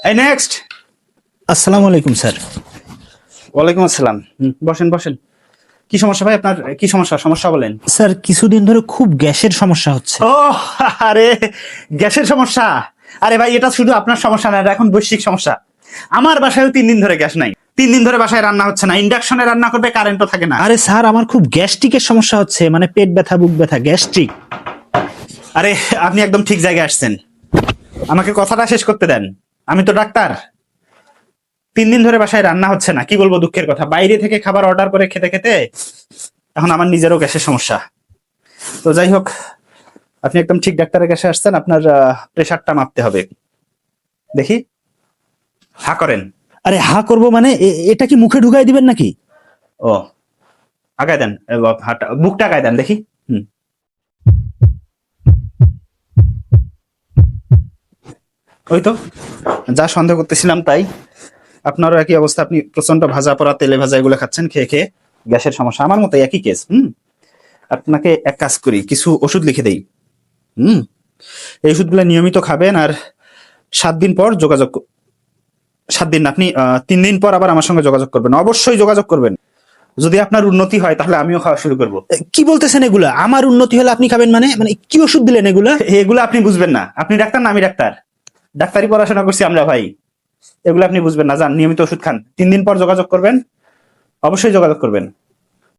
এই নেক্সট। আসসালামু আলাইকুম স্যার। ওয়ালাইকুম আসসালাম। বসেন বসেন। কি সমস্যা ভাই আপনার? কি সমস্যা বলেন। স্যার কিছুদিন ধরে খুব গ্যাসের সমস্যা হচ্ছে। ও আরে, গ্যাসের সমস্যা। আরে ভাই, এটা শুধু আপনার সমস্যা না, এটা এখন বৈশ্বিক সমস্যা। আমার বাসায়ও 3 দিন ধরে গ্যাস নাই, 3 দিন ধরে বাসায় রান্না হচ্ছে না। ইন্ডাকশনে রান্না করবে, কারেন্টও থাকে না। আরে স্যার আমার খুব গ্যাস্ট্রিকের সমস্যা হচ্ছে, মানে পেট ব্যথা বুক ব্যথা গ্যাস্ট্রিক। আরে আপনি একদম ঠিক জায়গায় আসছেন, আমাকে কথাটা শেষ করতে দেন। আমি তো ডাক্তার। 3 দিন ধরে বাসায় রান্না হচ্ছে না, কি বলবো দুঃখের কথা। বাইরে থেকে খাবার অর্ডার করে খেতে খেতে এখন আমার নিজেরও গ্যাসের সমস্যা। তো যাই হোক, আপনি একদম ঠিক ডাক্তারের কাছে আসছেন। আপনার প্রেশারটা মাপতে হবে। দেখি, হা করেন। আরে হা করবো মানে এটা কি মুখে ঢুকাই দিবেন নাকি? ও, আগায় দেন, বুকটা আগায় দেন দেখি। হুম, ওই তো, যা সন্দেহ করতেছিলাম তাই। আপনারও একই অবস্থা, আপনি প্রচন্ড ভাজা পোড়া তেলে ভাজা এগুলো খাচ্ছেন, খেয়ে খেয়ে গ্যাসের সমস্যা। আমার মতো একই কেস। আপনাকে এক কাজ করি, কিছু ওষুধ লিখে দেই। হুম, এই ওষুধগুলো নিয়মিত খাবেন। আর 7 দিন পর যোগাযোগ 7 দিন না, আপনি 3 দিন পর আবার আমার সঙ্গে যোগাযোগ করবেন, অবশ্যই যোগাযোগ করবেন। যদি আপনার উন্নতি হয় তাহলে আমিও খাওয়া শুরু করব। কি বলতেছেন এগুলা? আমার উন্নতি হলে আপনি খাবেন মানে? মানে কি ওষুধ দিলেন এগুলা? এগুলো আপনি বুঝবেন না, আপনি ডাক্তার না আমি ডাক্তার, ডাক্তারি পড়াশোনা করছি আমরা ভাই। এগুলো আপনি বুঝবেন না, যান নিয়মিত ওষুধ খান, 3 দিন পর যোগাযোগ করবেন, অবশ্যই যোগাযোগ করবেন।